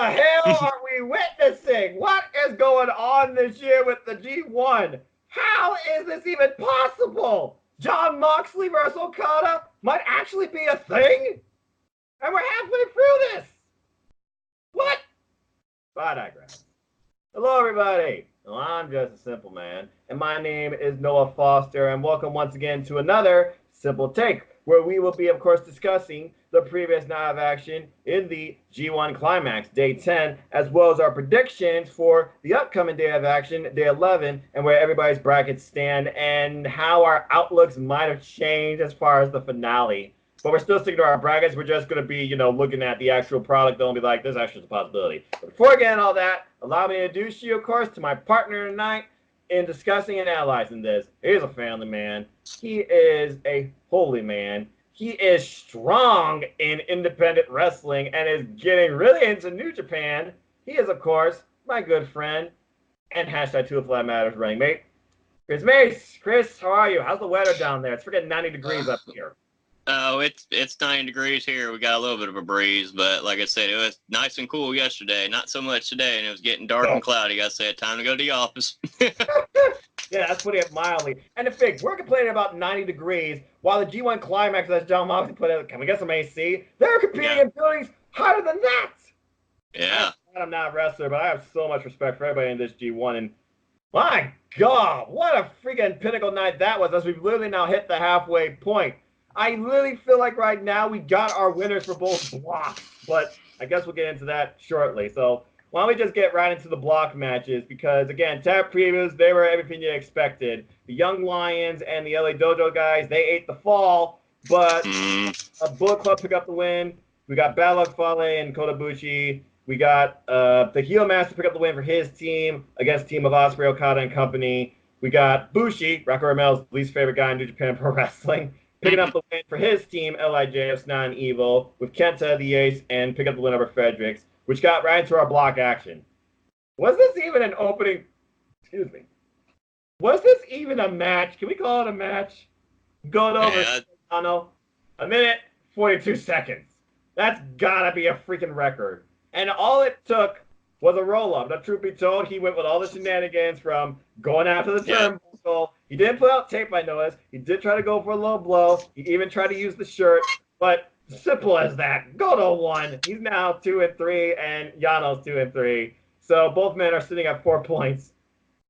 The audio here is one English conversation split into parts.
hell are we witnessing? What is going on this year with the G1? How is this even possible? John Moxley versus Okada might actually be a thing? And we're halfway through this. What? But I digress. Hello, everybody. Well, I'm just a simple man, and my name is Noah Foster, and welcome once again to another Simple Take, where we will be, of course, discussing the previous night of action in the G1 Climax, Day 10, as well as our predictions for the upcoming day of action, Day 11, and where everybody's brackets stand, and how our outlooks might have changed as far as the finale. But we're still sticking to our brackets. We're just going to be, looking at the actual product, though, and be like, this actually is a possibility. But before getting all that, allow me to introduce you, of course, to my partner tonight in discussing and analyzing this. He's a family man. He is a holy man. He is strong in independent wrestling and is getting really into New Japan. He is, of course, my good friend and hashtag 2 Flat Matters running mate, Chris Mace. Chris, how are you? How's the weather down there? It's freaking 90 degrees up here. Oh, it's 90 degrees here. We got a little bit of a breeze, but like I said, it was nice and cool yesterday. Not so much today, and it was getting dark and cloudy. I said, time to go to the office. Yeah, that's putting it mildly. And the thing, we're complaining about 90 degrees, while the G1 Climax, as John Moxley put it, can we get some AC? They're competing in buildings hotter than that. Yeah. I'm not a wrestler, but I have so much respect for everybody in this G1. And my God, what a freaking pinnacle night that was, as we've literally now hit the halfway point. I really feel like right now we got our winners for both blocks, but I guess we'll get into that shortly. So why don't we just get right into the block matches? Because, again, tab previews, they were everything you expected. The Young Lions and the LA Dojo guys, they ate the fall, but a Bullet Club pick up the win. We got Bad Luck Fale and Kotobushi. We got the Heel Master pick up the win for his team against Team of Ospreay, Okada, and company. We got Bushi, Rocco Romel's least favorite guy in New Japan Pro Wrestling, picking up the win for his team, LIJ of Sna and Evil, with Kenta, the Ace, and pick up the win over Fredericks, which got right into our block action. Was this even an opening? Excuse me. Was this even a match? Can we call it a match? Going over, a minute, 42 seconds. That's gotta be a freaking record. And all it took was a roll-up. Now, truth be told, he went with all the shenanigans from going after the turnbuckle. He didn't put out tape, I noticed. He did try to go for a low blow. He even tried to use the shirt. But simple as that. Goto won. He's now 2-3, and Yano's 2-3. So both men are sitting at 4 points.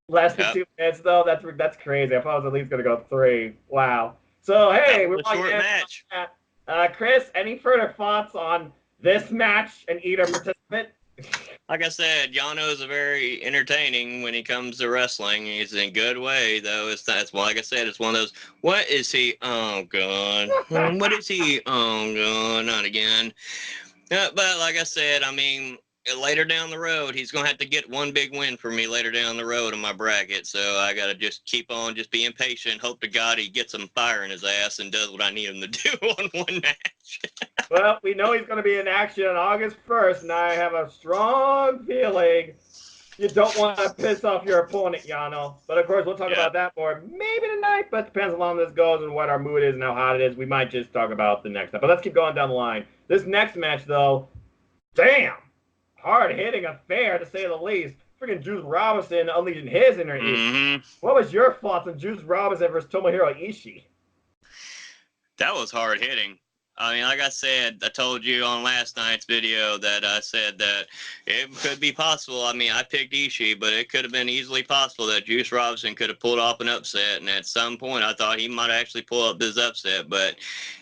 Less than 2 minutes, though. That's crazy. I thought I was at least going to go 3. Wow. So, hey, we're a short match. Chris, any further thoughts on this match and either participant? Like I said, Yano is very entertaining when he comes to wrestling. He's in a good way, though. That's like I said, it's one of those. What is he? Oh God! What is he? Oh God! Not again. But like I said, I mean, later down the road, he's gonna have to get one big win for me later down the road in my bracket. So I gotta just keep on, just being patient. Hope to God he gets some fire in his ass and does what I need him to do on one match. Well, we know he's going to be in action on August 1st, and I have a strong feeling you don't want to piss off your opponent, Yano. But, of course, we'll talk about that more maybe tonight, but it depends how long this goes and what our mood is and how hot it is. We might just talk about the next time. But let's keep going down the line. This next match, though, damn, hard-hitting affair, to say the least. Freaking Juice Robinson unleashing his inner Ishii. What was your thoughts on Juice Robinson versus Tomohiro Ishii? That was hard-hitting. I mean, like I said, I told you on last night's video that I said that it could be possible. I mean, I picked Ishii, but it could have been easily possible that Juice Robinson could have pulled off an upset. And at some point, I thought he might actually pull up this upset. But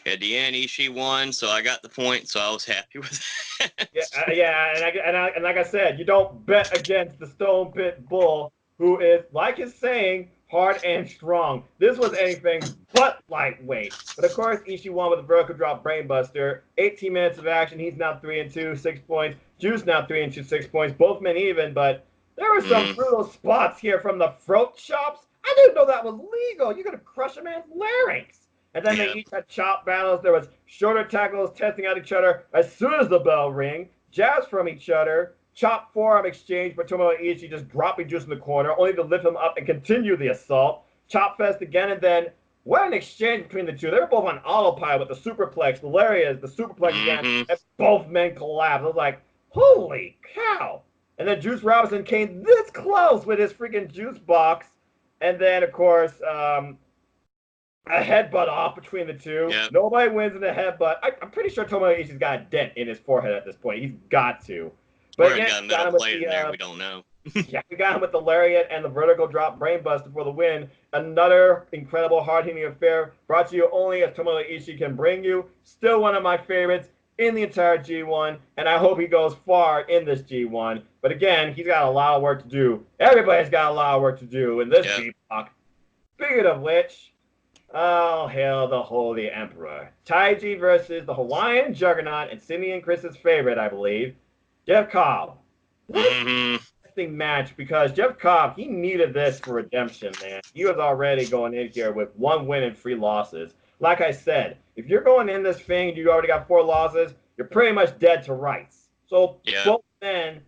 at the end, Ishii won, so I got the point, so I was happy with that. And like I said, you don't bet against the Stone Pit Bull, who is, like his saying, hard and strong. This was anything but lightweight. But of course, Ishii won with a vertical drop brainbuster. 18 minutes of action. He's now 3-2, 6 points. Juice now 3-2, 6 points. Both men even, but there were some brutal spots here from the throat chops. I didn't know that was legal. You could have crushed a man's larynx. And then they each had chop battles. There was shoulder tackles, testing out each other as soon as the bell rang. Jabs from each other. Chop forearm exchange, but Tomohiro Ishii just dropping Juice in the corner, only to lift him up and continue the assault. Chop fest again, and then what an exchange between the two. They were both on autopilot with the superplex, the lariat, the superplex again, and both men collapsed. I was like, Holy cow! And then Juice Robinson came this close with his freaking juice box. And then, of course, a headbutt off between the two. Yep. Nobody wins in a headbutt. I'm pretty sure Tomohiro Ishii's got a dent in his forehead at this point. He's got to. But Or again, got a metal plate in there. We don't know. Yeah, we got him with the lariat and the vertical drop brainbuster for the win. Another incredible hard-hitting affair brought to you only as Tomohiro Ishii can bring you. Still one of my favorites in the entire G1, and I hope he goes far in this G1. But again, he's got a lot of work to do. Everybody's got a lot of work to do in this G-Block. Speaking of which, oh, hail the Holy Emperor. Taiji versus the Hawaiian Juggernaut and Sydney and Chris's favorite, I believe, Jeff Cobb. Match because Jeff Cobb, he needed this for redemption, man. He was already going in here with 1 win and 3 losses. Like I said, if you're going in this thing and you already got 4 losses, you're pretty much dead to rights. So both men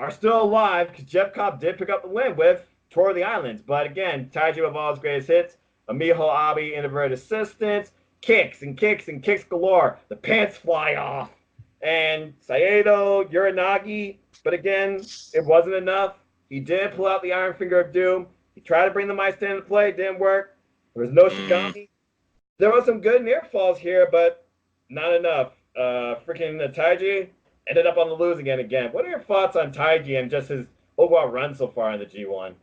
are still alive because Jeff Cobb did pick up the win with Tour of the Islands. But again, Taiji with all his greatest hits, Amiho Abi inverted assistance, kicks and kicks and kicks galore. The pants fly off. And Saito, Uranagi, but again, it wasn't enough. He did pull out the Iron Finger of Doom. He tried to bring the Mice into play. It didn't work. There was no Shigami. There was some good near falls here, but not enough. Freaking Taiji ended up on the losing end again. What are your thoughts on Taiji and just his overall run so far in the G1?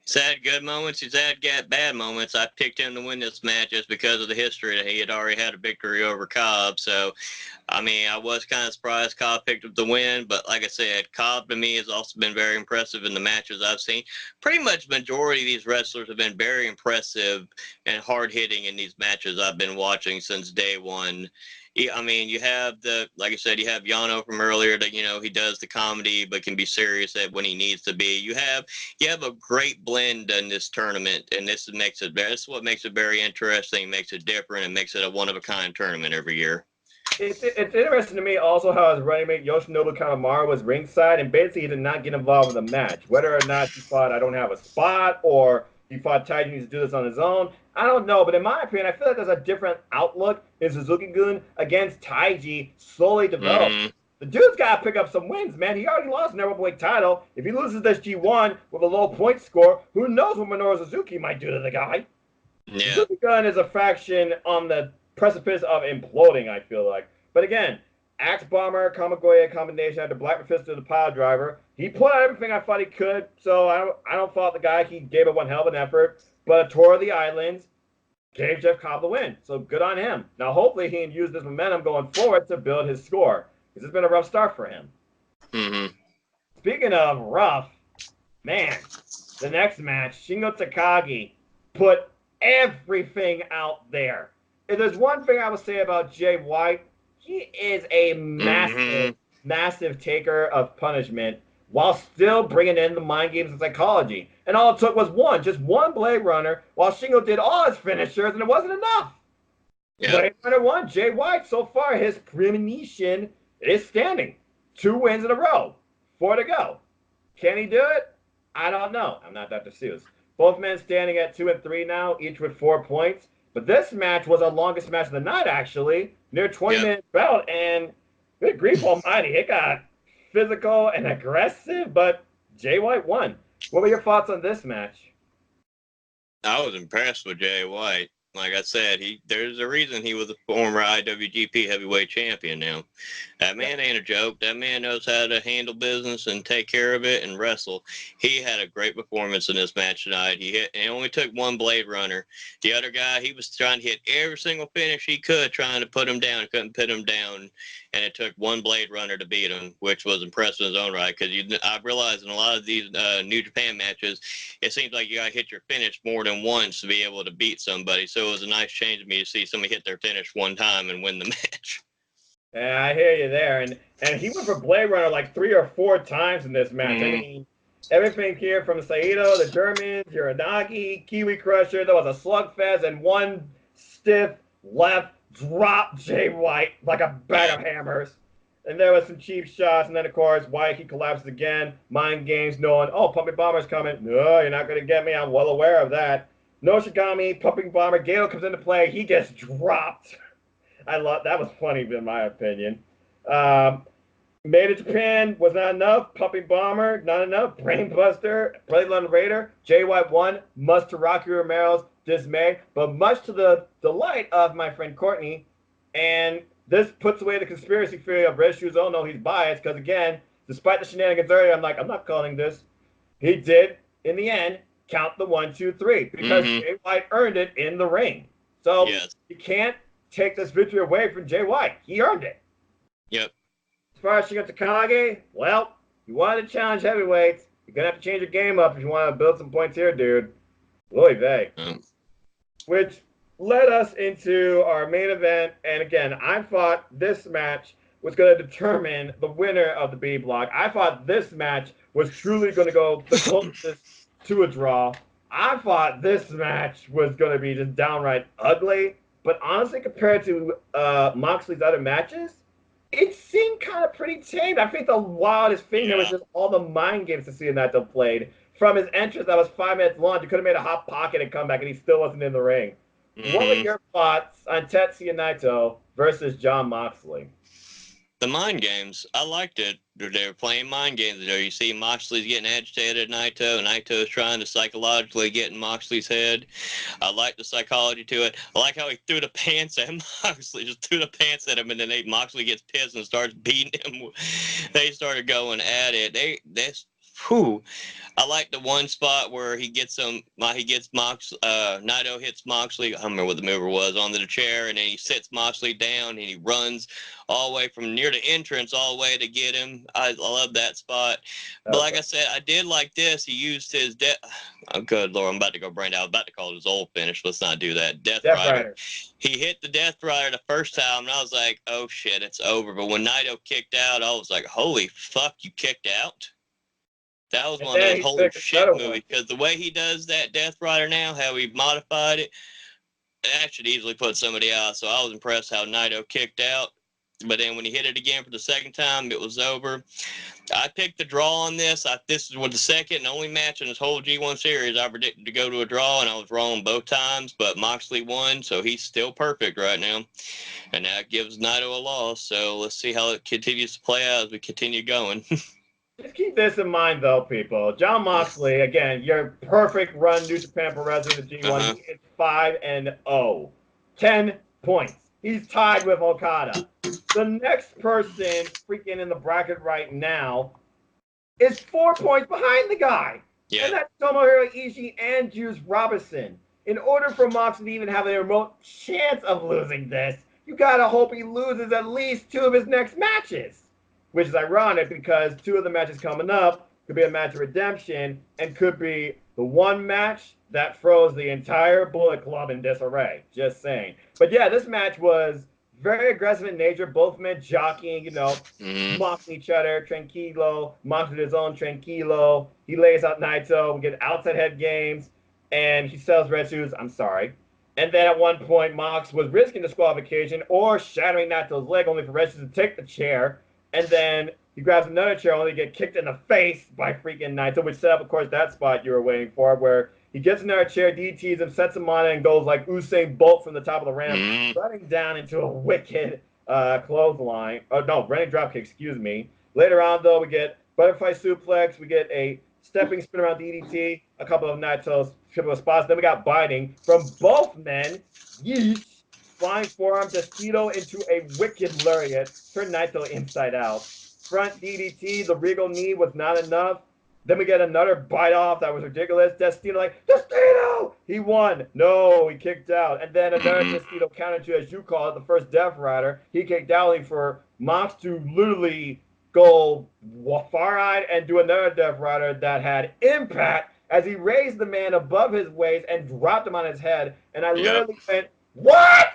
He's had good moments. He's had bad moments. I picked him to win this match just because of the history that he had already had a victory over Cobb. So, I mean, I was kind of surprised Cobb picked up the win. But like I said, Cobb to me has also been very impressive in the matches I've seen. Pretty much majority of these wrestlers have been very impressive and hard-hitting in these matches I've been watching since day one. I mean, you have like I said, you have Yano from earlier that, he does the comedy but can be serious at when he needs to be. You have a great blend in this tournament, and this is what makes it very interesting, makes it different, and makes it a one-of-a-kind tournament every year. It's interesting to me also how his running mate Yoshinobu Kanemaru was ringside, and basically he did not get involved with the match. Whether or not he thought I don't have a spot, or he thought Taiji needs to do this on his own, I don't know. But in my opinion, I feel like there's a different outlook in Suzuki-gun against Taiji slowly developed. The dude's got to pick up some wins, man. He already lost an Neverweight title. If he loses this G1 with a low point score, who knows what Minoru Suzuki might do to the guy? Yeah. Suzuki-gun is a faction on the precipice of imploding, I feel like. But again, Axe Bomber, Kamigoye combination after Black Mephisto to the pile driver. He put out everything I thought he could, so I don't fault the guy. He gave it one hell of an effort. But a Tour of the Islands gave Jeff Cobb the win, so good on him. Now, hopefully he can use this momentum going forward to build his score, because it's been a rough start for him. Speaking of rough, man, the next match, Shingo Takagi put everything out there. If there's one thing I would say about Jay White, he is a massive taker of punishment while still bringing in the mind games and psychology. And all it took was just one Blade Runner, while Shingo did all his finishers, and it wasn't enough. Yep. Blade Runner won. Jay White, so far, his premonition is standing. 2 wins in a row. 4 to go. Can he do it? I don't know. I'm not Dr. Seuss. Both men standing at 2 and 3 now, each with 4 points. But this match was our longest match of the night, actually. Near 20-minute bout, and good grief almighty, it got physical and aggressive, but Jay White won. What were your thoughts on this match? I was impressed with Jay White. Like I said, there's a reason he was a former IWGP heavyweight champion now. That man ain't a joke. That man knows how to handle business and take care of it and wrestle. He had a great performance in this match tonight. He only took 1 Blade Runner. The other guy, he was trying to hit every single finish he could, trying to put him down. He couldn't put him down. And it took 1 Blade Runner to beat him, which was impressive in his own right. Because I realized in a lot of these New Japan matches, it seems like you got to hit your finish more than once to be able to beat somebody. So it was a nice change to me to see somebody hit their finish 1 time and win the match. Yeah, I hear you there. And he went for Blade Runner like 3 or 4 times in this match. I mean, everything here from Saito, the Germans, Uranagi, Kiwi Crusher. There was a slugfest and 1 stiff left drop Jay White like a bag of hammers. And there was some cheap shots. And then, of course, White, he collapsed again. Mind games, knowing, Pumping Bomber's coming. No, you're not going to get me. I'm well aware of that. No Shigami, Pumping Bomber. Gato comes into play. He gets dropped. That was funny, in my opinion. Made it Japan was not enough. Pumping Bomber, not enough. Brainbuster, Bloody London Raider, JY won, much to Rocky Romero's dismay, but much to the delight of my friend Courtney. And this puts away the conspiracy theory of Red Shoes. Oh no, he's biased, because again, despite the shenanigans earlier, I'm like, I'm not calling this. He did, in the end, count the 1, 2, 3, because Jay White earned it in the ring. So you can't take this victory away from Jay White. He earned it. Yep. As far as Shigeru Takagi, well, you wanted to challenge heavyweights. You're going to have to change your game up if you want to build some points here, dude. Willie Vay. Which led us into our main event. And again, I thought this match was going to determine the winner of the B block. I thought this match was truly going to go the closest to a draw. I thought this match was going to be just downright ugly. But honestly, compared to Moxley's other matches, it seemed kind of pretty tame. I think the wildest thing there was just all the mind games Tetsuya Naito played. From his entrance that was 5 minutes long, you could have made a hot pocket and come back, and he still wasn't in the ring. What were your thoughts on Tetsuya Naito versus Jon Moxley? The mind games, I liked it. They were playing mind games there. You see Moxley's getting agitated at Naito, and Naito's trying to psychologically get in Moxley's head. I like the psychology to it. I like how he threw the pants at Moxley, just threw the pants at him, and then Moxley gets pissed and starts beating him. They started going at it. I like the one spot where he gets Naito hits Moxley. I don't remember what the mover was, onto the chair, and then he sits Moxley down, and he runs all the way from near the entrance all the way to get him. I love that spot. But like I said, I did like this. He used his oh, good Lord, I'm about to go brain out. I was about to call it his old finish. Let's not do that. Death Rider. He hit the Death Rider the first time, and I was like, oh shit, it's over. But when Naito kicked out, I was like, holy fuck, you kicked out? That was one of those holy shit movies, because the way he does that Death Rider now, how he modified it, that should easily put somebody out. So I was impressed how Naito kicked out. But then when he hit it again for the second time, it was over. I picked the draw on this. This was the second and only match in this whole G1 series I predicted to go to a draw, and I was wrong both times. But Moxley won, so he's still perfect right now. And that gives Naito a loss. So let's see how it continues to play out as we continue going. Just keep this in mind, though, people. Jon Moxley, again, your perfect run New Japan Pro Wrestling in the G1. He is 5-0. 10 points. He's tied with Okada. The next person freaking in the bracket right now is 4 points behind the guy. Yeah. And that's Tomohiro Ishii and Juice Robinson. In order for Moxley to even have a remote chance of losing this, you gotta hope he loses at least 2 of his next matches. Which is ironic because 2 of the matches coming up could be a match of redemption and could be the one match that throws the entire Bullet Club in disarray. Just saying. But yeah, this match was very aggressive in nature. Both men jockeying, mocking each other. Tranquilo, Moxley his own Tranquilo. He lays out Naito. We get outside head games. And he sells Red Shoes. I'm sorry. And then at one point, Mox was risking disqualification or shattering Naito's leg only for Red Shoes to take the chair. And then he grabs another chair only to get kicked in the face by freaking Naito, which set up, of course, that spot you were waiting for, where he gets another chair, DTs him, sets him on it, and goes like Usain Bolt from the top of the ramp, running down into a wicked clothesline. Oh, no, running dropkick, excuse me. Later on, though, we get butterfly suplex. We get a stepping spin around DDT, a couple of Naito's triple spots. Then we got biting from both men. Yeesh. Flying forearm Destino into a wicked lariat. Turned Naito inside out. Front DDT, the regal knee was not enough. Then we get another bite off that was ridiculous. Destino like, Destino! He won. No, he kicked out. And then another Destino counter to, as you call it, the first Death Rider. He kicked out for Mox to literally go far-eyed and do another Death Rider that had impact as he raised the man above his waist and dropped him on his head. And I literally went, what?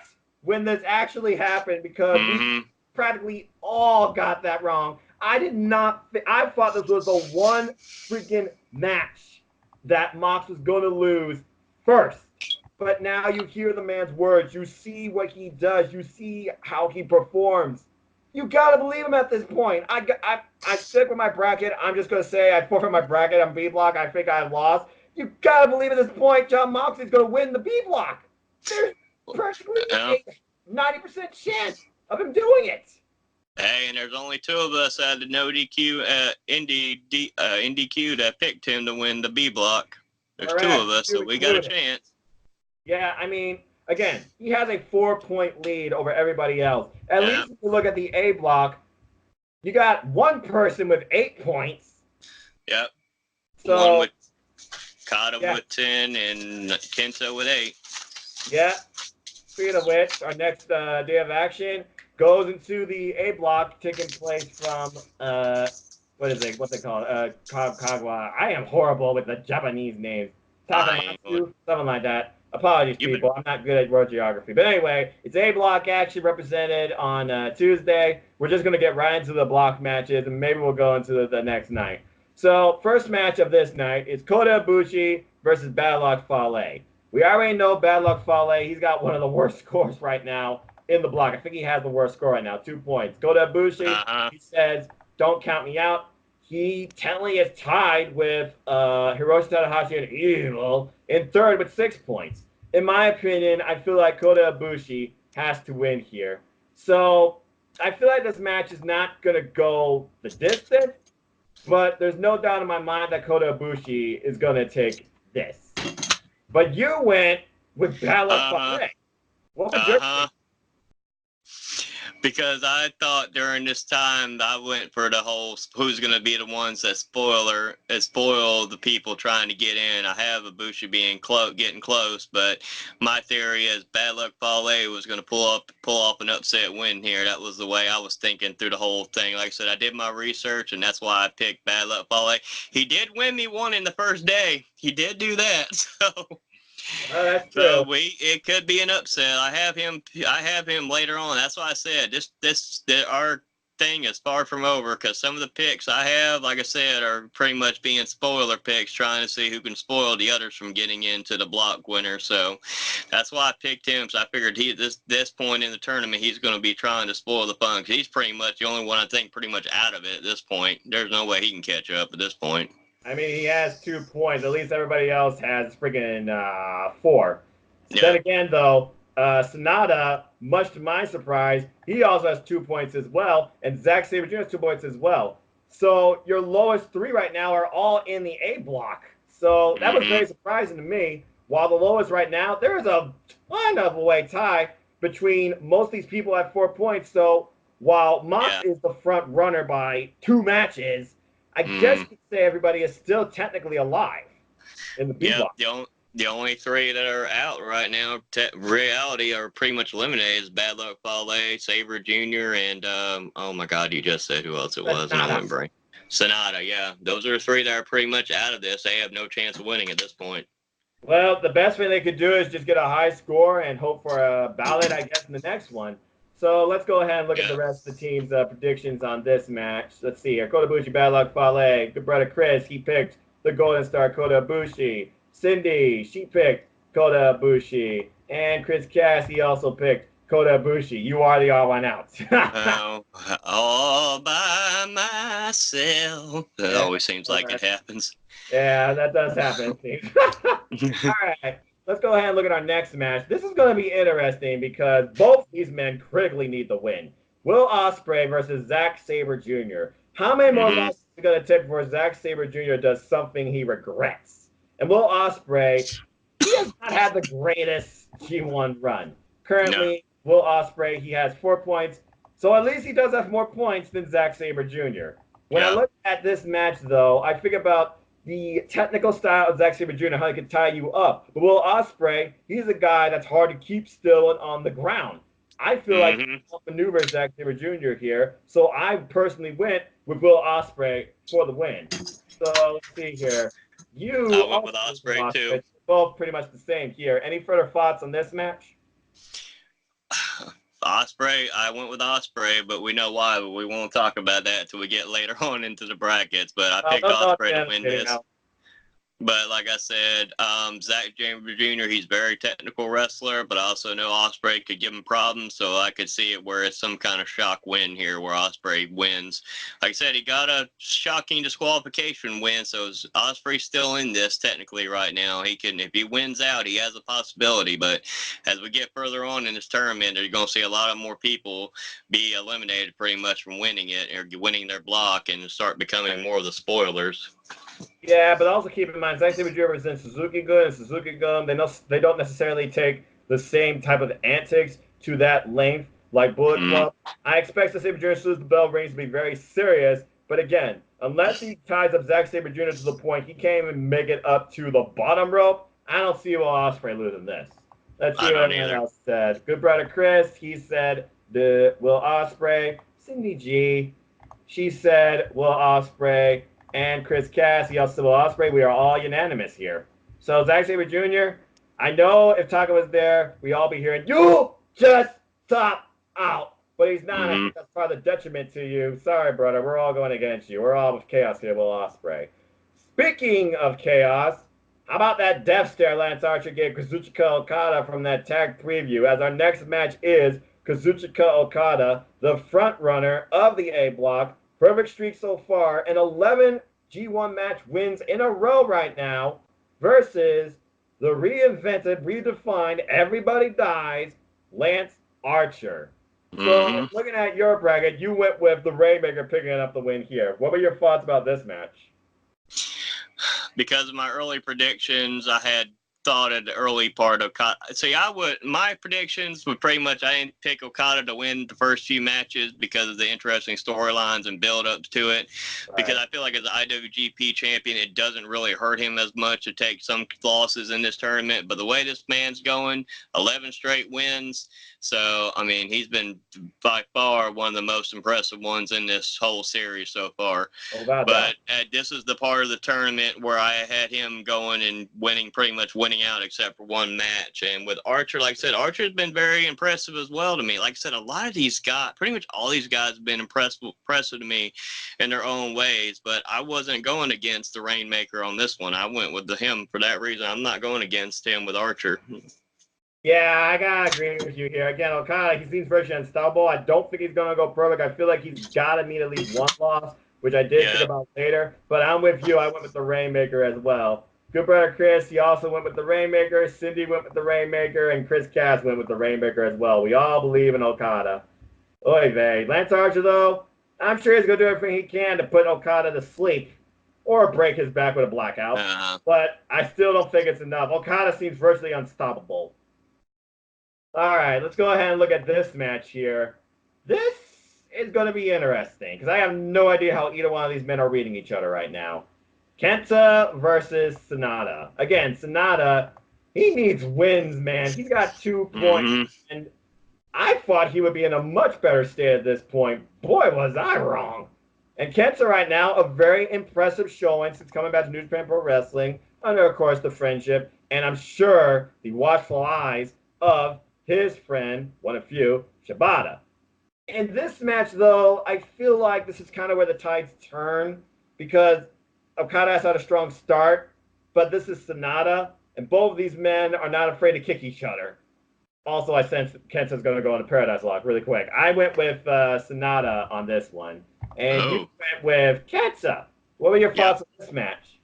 When this actually happened, because we practically all got that wrong. I did not. I thought this was the one freaking match that Mox was going to lose first. But now you hear the man's words. You see what he does. You see how he performs. You got to believe him at this point. I stick with my bracket. I'm just going to say I forfeit my bracket on B block. I think I lost. You got to believe at this point Jon Moxley's going to win the B block. There's practically a 90% chance of him doing it. Hey, and there's only 2 of us out of the no DQ NDQ that picked him to win the B block. There's 2 of us, so we got a chance. Yeah, I mean, again, he has a 4-point lead over everybody else. At least if you look at the A block, you got one person with 8 points. Yep. So, one with Kata with 10 and Kenta with 8. Yeah. Speaking of which, our next day of action goes into the A block, taking place from what is it? What's it called? Kagwa. I am horrible with the Japanese names. Takamatsu, something like that. Apologies, people. I'm not good at world geography. But anyway, it's A block action represented on Tuesday. We're just going to get right into the block matches, and maybe we'll go into the next night. So, first match of this night is Kota Ibushi versus Bad Luck Fale. We already know Bad Luck Fale. He's got one of the worst scores right now in the block. I think he has the worst score right now, 2 points. Kota Ibushi, he says, don't count me out. He technically is tied with Hiroshi Tanahashi and Evil in third with 6 points. In my opinion, I feel like Kota Ibushi has to win here. So I feel like this match is not going to go the distance, but there's no doubt in my mind that Kota Ibushi is going to take this. But you went with Bad Luck Fale. What was your pick? Because I thought during this time I went for the whole who's going to be the ones that spoil the people trying to get in. I have Ibushi getting close, but my theory is Bad Luck Fale was going to pull off an upset win here. That was the way I was thinking through the whole thing. Like I said, I did my research, and that's why I picked Bad Luck Fale. He did win me one in the first day. He did do that, so. That's true. So it could be an upset. I have him later on. That's why I said our thing is far from over, because some of the picks I have, like I said, are pretty much being spoiler picks, trying to see who can spoil the others from getting into the block winner. So that's why I picked him. So I figured this point in the tournament, he's going to be trying to spoil the fun, because he's pretty much the only one I think pretty much out of it at this point. There's no way he can catch up at this point. I mean, he has 2 points. At least everybody else has friggin' 4. Yeah. Then again, though, Sonata, much to my surprise, he also has 2 points as well, and Zack Sabre Jr. has 2 points as well. So your lowest 3 right now are all in the A block. So that was very surprising to me. While the lowest right now, there's a ton of away tie between most of these people at 4 points. So while Mox is the front runner by 2 matches, I guess you could say everybody is still technically alive in the B block. The only 3 that are out right now, reality, are pretty much eliminated is Bad Luck Fale, Sabre Jr., and oh my God, you just said who else it was. And I went brain. Sonata, yeah. Those are 3 that are pretty much out of this. They have no chance of winning at this point. Well, the best thing they could do is just get a high score and hope for a ballot, I guess, in the next one. So let's go ahead and look at the rest of the team's predictions on this match. Let's see here. Kota Ibushi, Bad Luck Fale. Good brother Chris, he picked the Golden Star Kota Ibushi. Cindy, she picked Kota Ibushi. And Chris Cass, he also picked Kota Ibushi. You are the odd one out. All by myself. That always seems like it happens. Yeah, that does happen. All right. Let's go ahead and look at our next match. This is going to be interesting because both these men critically need the win. Will Ospreay versus Zack Sabre Jr. How many more losses is it going to take before Zack Sabre Jr. does something he regrets? And Will Ospreay, he has not had the greatest G1 run. Currently, Will Ospreay, he has 4 points. So at least he does have more points than Zack Sabre Jr. When I look at this match, though, I think about the technical style of Zack Sabre Jr., how he can tie you up. But Will Ospreay, he's a guy that's hard to keep still and on the ground. I feel like he can maneuver Zack Sabre Jr. here, so I personally went with Will Ospreay for the win. So let's see here. I went with Ospreay too. Both pretty much the same here. Any further thoughts on this match? Ospreay, I went with Ospreay, but we know why. But we won't talk about that until we get later on into the brackets. But I picked Ospreay to win this. But like I said, Zach James Jr., he's a very technical wrestler, but I also know Ospreay could give him problems, so I could see it where it's some kind of shock win here where Ospreay wins. Like I said, he got a shocking disqualification win, so Ospreay's still in this technically right now. He can, if he wins out, he has a possibility, but as we get further on in this tournament, you're going to see a lot of more people be eliminated pretty much from winning it or winning their block and start becoming more of the spoilers. Yeah, but also keep in mind, Zack Sabre Jr. represents Suzuki-gun and Suzuki-gun. They don't necessarily take the same type of antics to that length like Bullet Club. I expect Zack Sabre Jr. as soon as the bell rings to be very serious. But again, unless he ties up Zack Sabre Jr. to the point he can't even make it up to the bottom rope, I don't see Will Ospreay losing this. Let's see what everyone else said. Good brother Chris, he said Will Ospreay. Cindy G, she said Will Ospreay. And Chris Cass, he also said Will Ospreay. We are all unanimous here. So Zack Sabre Jr., I know if Taka was there, we all be hearing, you just top out. But he's not. I think that's probably the detriment to you. Sorry, brother. We're all going against you. We're all with chaos here, Will Ospreay. Speaking of chaos, how about that death stare Lance Archer gave Kazuchika Okada from that tag preview? As our next match is Kazuchika Okada, the front runner of the A block. Perfect streak so far, and 11 G1 match wins in a row right now versus the reinvented, redefined, everybody dies, Lance Archer. So looking at your bracket, you went with the Rainmaker picking up the win here. What were your thoughts about this match? Because of my early predictions, I had thought at the early part of Okada. See, my predictions were pretty much, I didn't pick Okada to win the first few matches because of the interesting storylines and build-ups to it. Right. Because I feel like as an IWGP champion, it doesn't really hurt him as much to take some losses in this tournament. But the way this man's going, 11 straight wins. So, I mean, he's been by far one of the most impressive ones in this whole series so far. But this is the part of the tournament where I had him going and pretty much winning out except for one match. And with Archer, like I said, Archer's been very impressive as well to me. Like I said, a lot of these guys, pretty much all these guys have been impressive to me in their own ways. But I wasn't going against the Rainmaker on this one. I went with him for that reason. I'm not going against him with Archer. Yeah, I gotta agree with you here. Again, Okada, he seems virtually unstoppable. I don't think he's gonna go perfect. I feel like he's gotta need at least one loss, which I did think about later. But I'm with you. I went with the Rainmaker as well. Good brother Chris, he also went with the Rainmaker. Cindy went with the Rainmaker, and Chris Cass went with the Rainmaker as well. We all believe in Okada. Oy vey. Lance Archer, though, I'm sure he's gonna do everything he can to put Okada to sleep or break his back with a blackout. But I still don't think it's enough. Okada seems virtually unstoppable. All right, let's go ahead and look at this match here. This is going to be interesting because I have no idea how either one of these men are reading each other right now. Kenta versus Sonata. Again, Sonata, he needs wins, man. He's got 2 points, and I thought he would be in a much better state at this point. Boy, was I wrong. And Kenta right now, a very impressive showing since coming back to New Japan Pro Wrestling, under, of course, the friendship, and I'm sure the watchful eyes of his friend, one of few, Shibata. In this match, though, I feel like this is kind of where the tides turn because Okada has had a strong start, but this is Sonata, and both of these men are not afraid to kick each other. Also, I sense Kenta's going to go into Paradise Lock really quick. I went with Sonata on this one, and you went with Kenta. What were your thoughts on this match?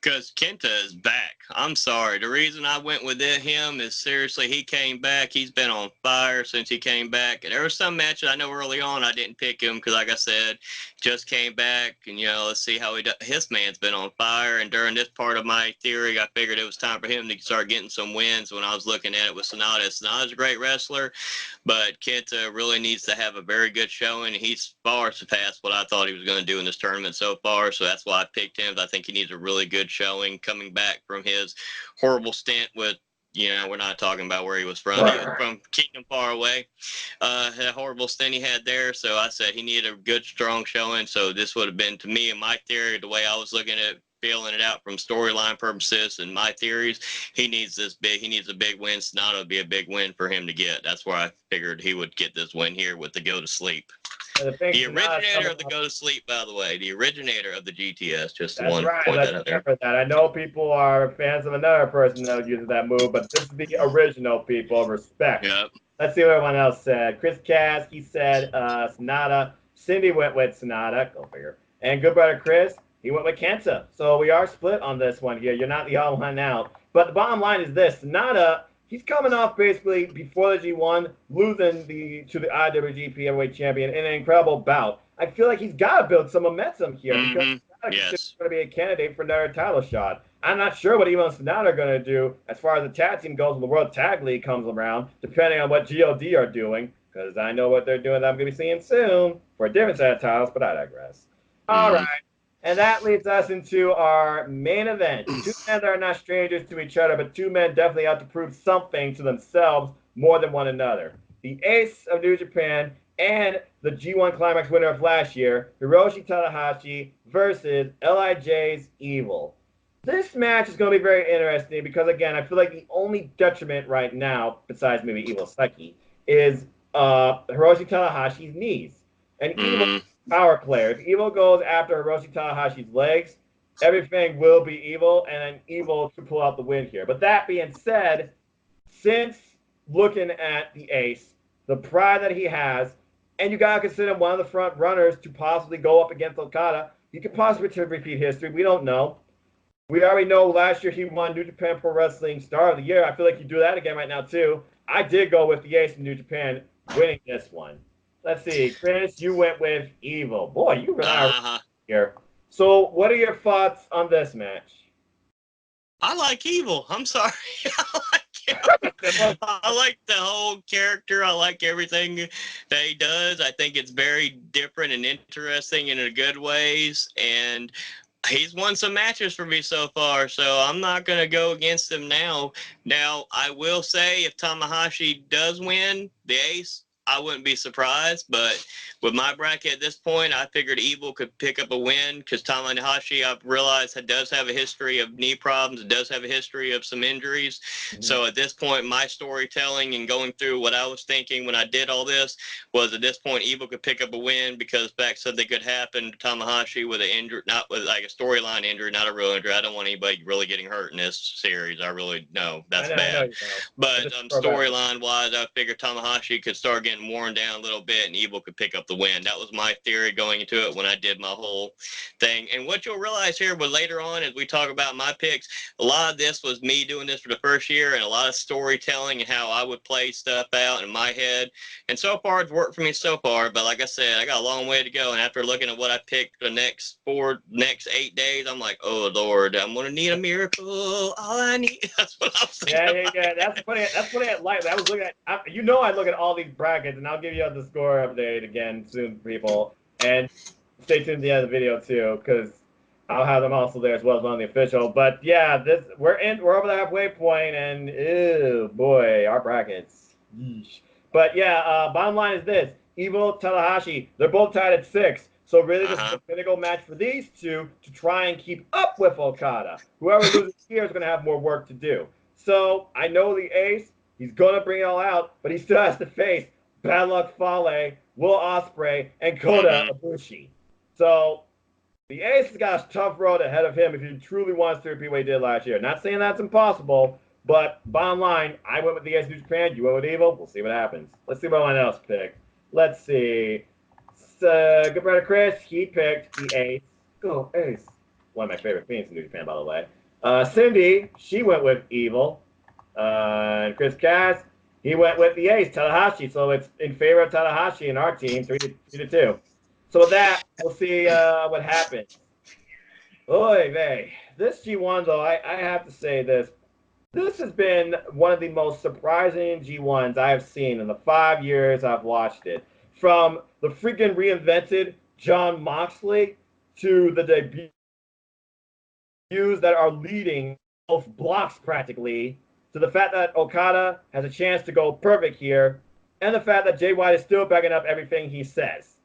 Because Kenta is back. I'm sorry. The reason I went with him is seriously, he came back. He's been on fire since he came back. And there were some matches I know early on I didn't pick him because, like I said, just came back. And, let's see how he does. His man's been on fire. And during this part of my theory, I figured it was time for him to start getting some wins when I was looking at it with Sonata. Sonata's a great wrestler, but Kenta really needs to have a very good showing. He's far surpassed what I thought he was going to do in this tournament so far. So that's why I picked him. I think he needs a really good showing coming back from his horrible stint with, we're not talking about where he was from. He was from Kingdom Far Away. That horrible stint he had there. So I said he needed a good, strong showing. So this would have been, to me, in my theory, the way I was looking at it, feeling it out from storyline purposes and my theories, he needs a big win. Sonata would be a big win for him to get. That's where I figured he would get this win here with the go to sleep. The originator of the go to sleep, by the way. The originator of the GTS. Just That's one right. point Let's that out there. remember that. I know people are fans of another person that uses that move, but this is the original people. Respect. Yep. Let's see what everyone else said. Chris Cass, he said Sonata. Cindy went with Sonata. Go figure. And good brother Chris, he went with Kenta. So we are split on this one here. You're not the odd one out. But the bottom line is this. Sonata, he's coming off basically before the G1, losing to the IWGP Heavyweight Champion in an incredible bout. I feel like he's got to build some momentum here because he's going to be a candidate for another title shot. I'm not sure what Evo and Sonata are going to do as far as the tag team goes when the World Tag League comes around, depending on what GOD are doing, because I know what they're doing that I'm going to be seeing soon for a different set of titles, but I digress. All right. And that leads us into our main event. Two men that are not strangers to each other, but two men definitely have to prove something to themselves more than one another. The ace of New Japan and the G1 Climax winner of last year, Hiroshi Tanahashi versus LIJ's Evil. This match is going to be very interesting because, again, I feel like the only detriment right now, besides maybe Evil Psyche, is Hiroshi Tanahashi's knees. And Evil power player. If Evil goes after Hiroshi Tanahashi's legs, everything will be Evil, and then Evil to pull out the win here. But that being said, since looking at the ace, the pride that he has, and you got to consider him one of the front runners to possibly go up against Okada, he could possibly repeat history. We don't know. We already know last year he won New Japan Pro Wrestling Star of the Year. I feel like you do that again right now, too. I did go with the ace in New Japan winning this one. Let's see. Chris, you went with Evil. Boy, you really are here. So what are your thoughts on this match? I like Evil. I'm sorry. I like him. I like the whole character. I like everything that he does. I think it's very different and interesting in a good ways. And he's won some matches for me so far, so I'm not going to go against him now. Now, I will say if Tanahashi does win the ace, I wouldn't be surprised, but with my bracket at this point, I figured Evil could pick up a win because Tanahashi, I've realized, does have a history of knee problems, does have a history of some injuries. So at this point, my storytelling and going through what I was thinking when I did all this was at this point, Evil could pick up a win because back something could happen to Tanahashi with an injury, not with like a storyline injury, not a real injury. I don't want anybody really getting hurt in this series. I really know that's bad. But storyline wise, I figured Tanahashi could start getting worn down a little bit and Evil could pick up the win. That was my theory going into it when I did my whole thing. And what you'll realize here, but later on as we talk about my picks, a lot of this was me doing this for the first year and a lot of storytelling and how I would play stuff out in my head. And so far it's worked for me so far, but like I said, I got a long way to go. And after looking at what I picked for the next 8 days, I'm like, oh Lord, I'm gonna need a miracle. All I need. That's what I'm saying. Yeah. That's putting it lightly. I was looking at, I look at all these brackets, and I'll give you the score update again soon, people. And stay tuned to the end of the video too, because I'll have them also there as well as on the official. But yeah, we're over the halfway point, and ew, boy, our brackets. Yeesh. But yeah, bottom line is this: Evil, Tanahashi, they're both tied at 6. So really, this is a pinnacle match for these two to try and keep up with Okada. Whoever loses here is going to have more work to do. So I know the ace, he's going to bring it all out, but he still has to face Bad Luck Fale, Will Ospreay, and Kota Ibushi. So the ace has got a tough road ahead of him if he truly wants to repeat what he did last year. Not saying that's impossible, but bottom line, I went with the ace of New Japan, you went with Evil. We'll see what happens. Let's see what anyone else picked. Let's see. Good brother Chris, he picked the ace. Go ace. One of my favorite themes in New Japan, by the way. Cindy, she went with Evil. And Chris Cass, he went with the ace, Tanahashi. So it's in favor of Tanahashi in our team, 3-2. So with that, we'll see what happens. Oy vey. This G1, though, I have to say this. This has been one of the most surprising G1s I have seen in the 5 years I've watched it. From the freaking reinvented Jon Moxley to the debuts that are leading both blocks practically, to the fact that Okada has a chance to go perfect here, and the fact that Jay White is still backing up everything he says.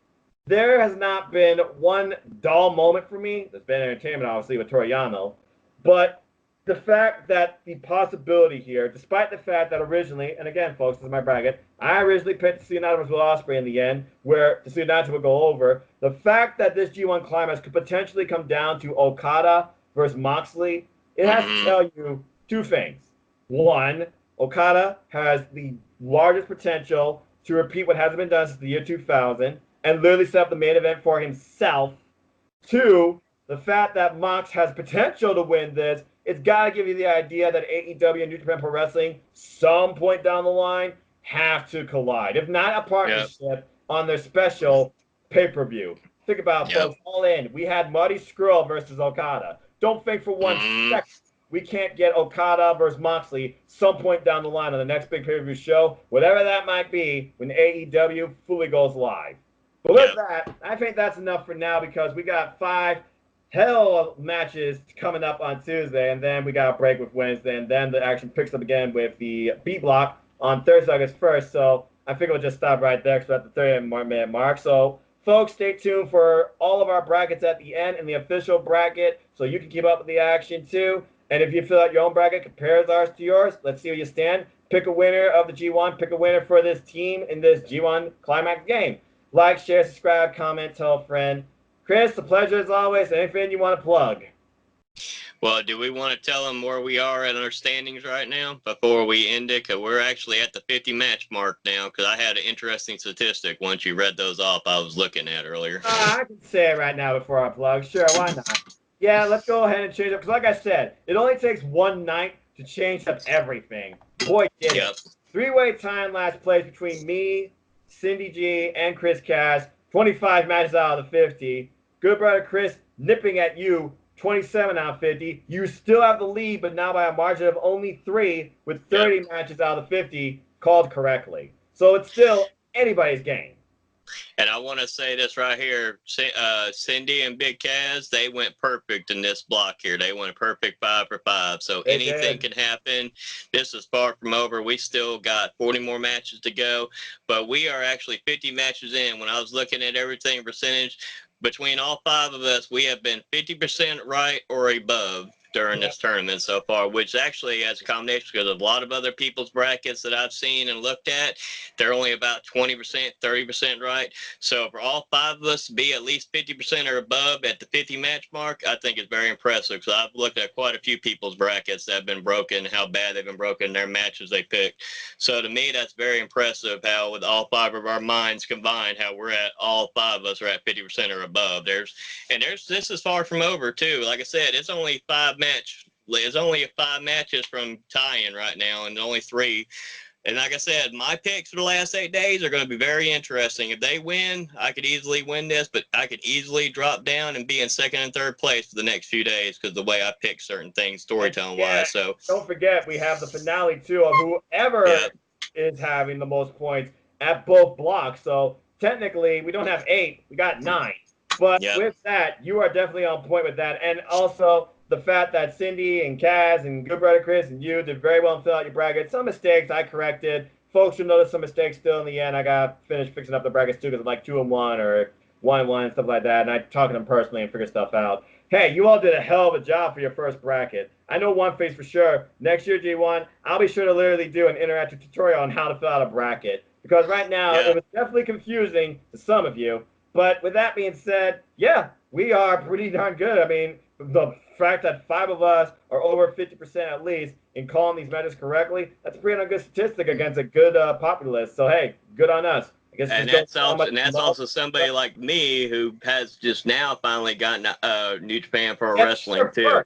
There has not been one dull moment for me. There's been entertainment, obviously, with Toriano, but the fact that the possibility here, despite the fact that originally, and again, folks, this is my bracket, I originally picked Tetsuya Naito versus Will Ospreay in the end, where Tetsuya Naito would go over. The fact that this G1 Climax could potentially come down to Okada versus Moxley, it has to tell you two things. One, Okada has the largest potential to repeat what hasn't been done since the year 2000 and literally set up the main event for himself. Two, the fact that Mox has potential to win this, it's got to give you the idea that AEW and New Japan Pro Wrestling, some point down the line, have to collide. If not a partnership on their special pay-per-view. Think about it, folks. All in. We had Marty Scurll versus Okada. Don't think for one second we can't get Okada versus Moxley some point down the line on the next big pay-per-view show, whatever that might be, when AEW fully goes live. But with that, I think that's enough for now because we got 5 hell of matches coming up on Tuesday, and then we got a break with Wednesday, and then the action picks up again with the B block on Thursday, August 1st. So I think we'll just stop right there because we're at the 30-minute mark. So folks, stay tuned for all of our brackets at the end and the official bracket so you can keep up with the action too. And if you fill out your own bracket, compares ours to yours, let's see where you stand. Pick a winner of the G1. Pick a winner for this team in this G1 Climax game. Like, share, subscribe, comment, tell a friend. Chris, a pleasure as always. Anything you want to plug? Well, do we want to tell them where we are at our standings right now before we end it? Because we're actually at the 50 match mark now because I had an interesting statistic once you read those off I was looking at earlier. I can say it right now before I plug. Sure, why not? Yeah, let's go ahead and change it. Because like I said, it only takes one night to change up everything. Boy, did it. 3-way time last place between me, Cindy G, and Chris Cass. 25 matches out of the 50. Good brother Chris nipping at you 27 out of 50. You still have the lead, but now by a margin of only 3 with 30 matches out of the 50 called correctly. So it's still anybody's game. And I want to say this right here. Cindy and Big Kaz, they went perfect in this block here. They went a perfect 5 for 5. So anything can happen. This is far from over. We still got 40 more matches to go. But we are actually 50 matches in. When I was looking at everything percentage, between all 5 of us, we have been 50% right or above during this tournament so far, which actually has a combination because of a lot of other people's brackets that I've seen and looked at, they're only about 20%, 30% right. So for all 5 of us to be at least 50% or above at the 50 match mark, I think it's very impressive because I've looked at quite a few people's brackets that have been broken, how bad they've been broken, their matches they picked. So to me, that's very impressive how with all 5 of our minds combined, how we're at all 5 of us are at 50% or above. This is far from over too. Like I said, it's only 5 matches. It's only 5 matches from tying right now, and only 3. And like I said, my picks for the last 8 days are going to be very interesting. If they win, I could easily win this, but I could easily drop down and be in 2nd and 3rd place for the next few days because the way I pick certain things storytelling wise. So don't forget, we have the finale too of whoever is having the most points at both blocks. So technically, we don't have 8, we got 9. But with that, you are definitely on point with that. And also the fact that Cindy and Kaz and good brother Chris and you did very well and fill out your bracket. Some mistakes I corrected. Folks should notice some mistakes still in the end. I got finished fixing up the brackets too because of like 2-1 or 1-1 and stuff like that. And I talked to them personally and figured stuff out. Hey, you all did a hell of a job for your first bracket. I know one thing's for sure. Next year, G1, I'll be sure to literally do an interactive tutorial on how to fill out a bracket. Because right now, it was definitely confusing to some of you. But with that being said, yeah, we are pretty darn good. I mean, the fact that 5 of us are over 50% at least in calling these matches correctly, that's a pretty darn good statistic against a good popular list. So, hey, good on us. I guess and that's also somebody like me who has just now finally gotten New Japan Pro Wrestling too.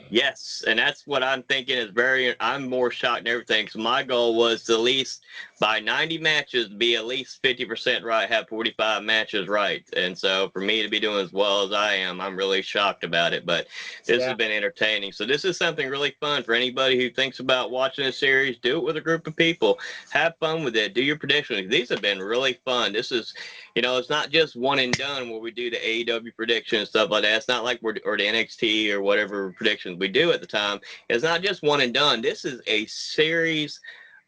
Yes, and that's what I'm thinking is I'm more shocked than everything because my goal was to at least by 90 matches be at least 50% right, have 45 matches right. And so for me to be doing as well as I am, I'm really shocked about it. But this has been entertaining. So this is something really fun for anybody who thinks about watching a series. Do it with a group of people. Have fun with it. Do your predictions. These have been really fun. This is, it's not just one and done where we do the AEW predictions and stuff like that. It's not like or the NXT or whatever predictions we do at the time. It's not just one and done. This is a series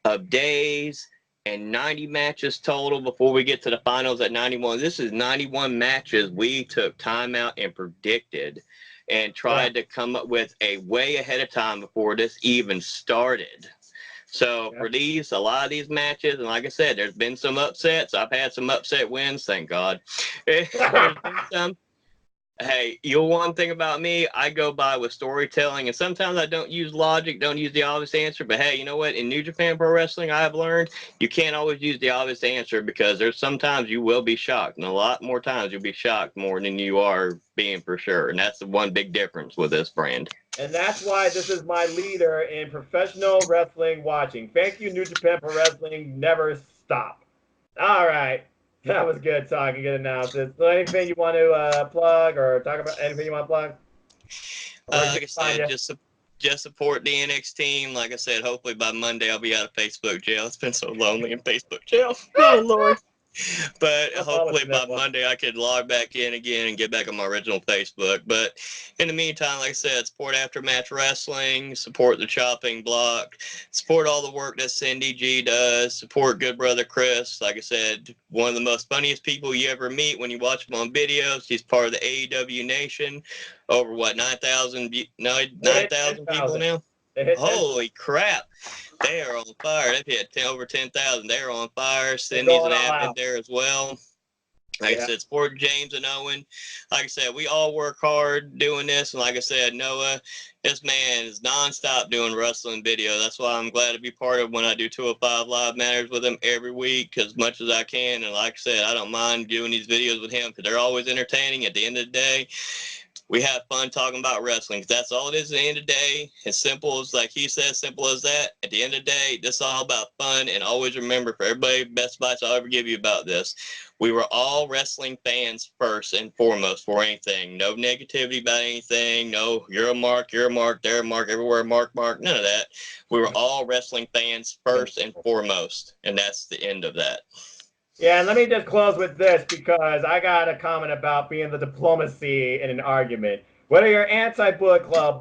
of days and 90 matches total before we get to the finals at 91. This is 91 matches we took time out and predicted. and tried to come up with a way ahead of time before this even started. So for these, a lot of these matches, and like I said, there's been some upsets. I've had some upset wins, thank God. There's been some. Hey, one thing about me, I go by with storytelling, and sometimes I don't use logic, don't use the obvious answer. But hey, you know what? In New Japan Pro Wrestling, I've learned you can't always use the obvious answer, because there's sometimes you will be shocked, and a lot more times you'll be shocked more than you are being for sure. And that's the one big difference with this brand. And that's why this is my leader in professional wrestling watching. Thank you, New Japan Pro Wrestling. Never stop. All right. That was good talking, good analysis. So anything you want to plug or talk about? Anything you want to plug? Like I said, just support the NX team. Like I said, hopefully by Monday I'll be out of Facebook jail. It's been so lonely in Facebook jail. Oh, Lord. But hopefully by Monday I could log back in again and get back on my original Facebook. But in the meantime, like I said, support Aftermatch Wrestling, support the Chopping Block, support all the work that Cindy G does, support good brother Chris. Like I said, one of the most funniest people you ever meet when you watch him on videos. He's part of the AEW Nation. Over what, 9,000 people now? Holy crap. They are on fire. They've hit over 10,000. They are on fire. Cindy's an admin there as well. Like I said, support James and Owen. Like I said, we all work hard doing this. And like I said, Noah, this man is nonstop doing wrestling video. That's why I'm glad to be part of when I do 205 Live Matters with him every week, as much as I can. And like I said, I don't mind doing these videos with him because they're always entertaining. At the end of the day, we have fun talking about wrestling. That's all it is at the end of the day. As simple as, like he says, simple as that. At the end of the day, this is all about fun. And always remember, for everybody, best advice I'll ever give you about this, we were all wrestling fans first and foremost for anything. No negativity about anything. No, you're a mark, they're a mark, everywhere, mark. None of that. We were all wrestling fans first and foremost. And that's the end of that. Yeah, and let me just close with this, because I got a comment about being the diplomacy in an argument. Whether you're anti-Bullet Club,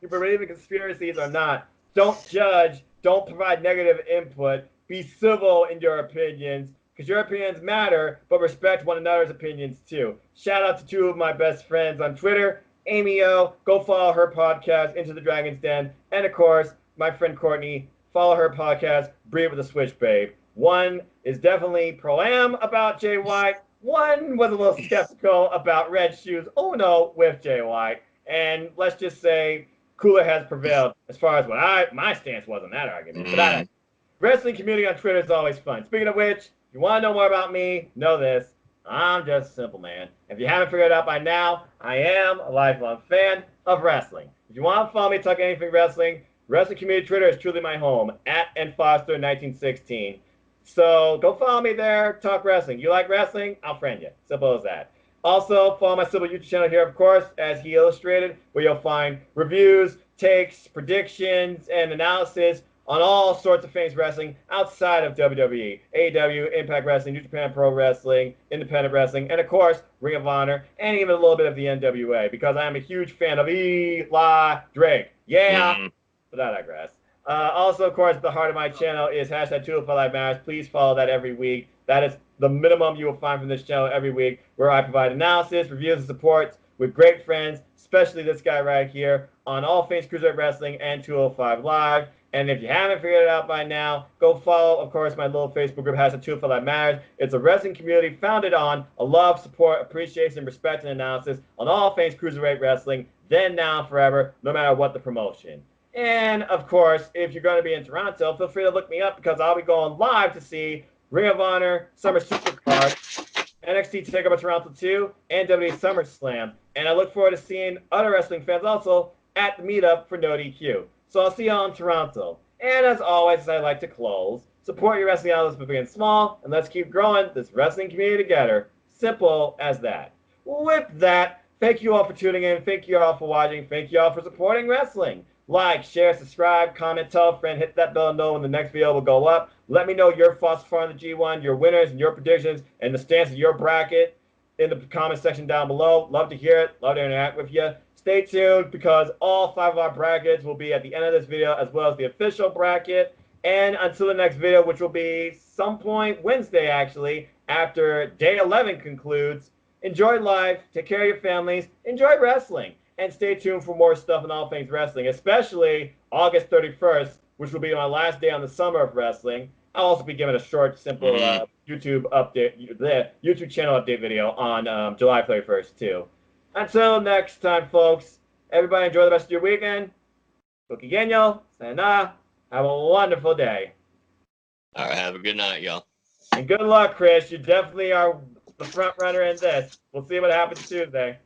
you believe in conspiracies or not, don't judge, don't provide negative input, be civil in your opinions, because your opinions matter, but respect one another's opinions too. Shout out to two of my best friends on Twitter, Amy O, go follow her podcast, Into the Dragon's Den, and of course, my friend Courtney, follow her podcast, Breathe with a Switch Babe. One is definitely pro-am about Jay White. One was a little skeptical about Red Shoes Uno with Jay White. And let's just say cooler has prevailed as far as what my stance was on that argument. But wrestling community on Twitter is always fun. Speaking of which, if you want to know more about me, know this. I'm just a simple man. If you haven't figured it out by now, I am a lifelong fan of wrestling. If you want to follow me, talk anything wrestling, wrestling community Twitter is truly my home, @nfoster1916. So go follow me there, talk wrestling. You like wrestling? I'll friend you. Simple as that. Also, follow my simple YouTube channel here, of course, as he illustrated, where you'll find reviews, takes, predictions, and analysis on all sorts of famous wrestling outside of WWE, AEW, Impact Wrestling, New Japan Pro Wrestling, Independent Wrestling, and of course, Ring of Honor, and even a little bit of the NWA, because I am a huge fan of Eli Drake. Yeah! But I digress. Also, of course, the heart of my channel is #205LiveMatters. Please follow that every week. That is the minimum you will find from this channel every week, where I provide analysis, reviews, and supports with great friends, especially this guy right here, on all things Cruiserweight Wrestling and 205 Live. And if you haven't figured it out by now, go follow, of course, my little Facebook group, #205LiveMatters. It's a wrestling community founded on a love, support, appreciation, respect, and analysis on all things Cruiserweight Wrestling, then, now, forever, no matter what the promotion. And, of course, if you're going to be in Toronto, feel free to look me up, because I'll be going live to see Ring of Honor, Summer Supercard, NXT TakeOver Toronto 2, and WWE SummerSlam. And I look forward to seeing other wrestling fans also at the meetup for No DQ. So I'll see you all in Toronto. And as always, as I like to close, support your wrestling outlets by being small, and let's keep growing this wrestling community together. Simple as that. With that, thank you all for tuning in. Thank you all for watching. Thank you all for supporting wrestling. Like, share, subscribe, comment, tell a friend, hit that bell and know when the next video will go up. Let me know your thoughts for the G1, your winners and your predictions, and the stance of your bracket in the comment section down below. Love to hear it. Love to interact with you. Stay tuned, because all 5 of our brackets will be at the end of this video, as well as the official bracket. And until the next video, which will be some point Wednesday, actually, after day 11 concludes, enjoy life, take care of your families, enjoy wrestling. and stay tuned for more stuff on all things wrestling, especially August 31st, which will be my last day on the summer of wrestling. I'll also be giving a short, simple YouTube update, the YouTube channel update video on July 31st too. Until next time, folks, everybody enjoy the rest of your weekend. Gokigenyo, sayonara, have a wonderful day. All right, have a good night, y'all. And good luck, Chris. You definitely are the front runner in this. We'll see what happens Tuesday.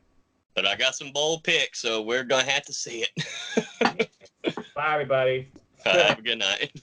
But I got some bold picks, so we're going to have to see it. Bye, everybody. Have a good night.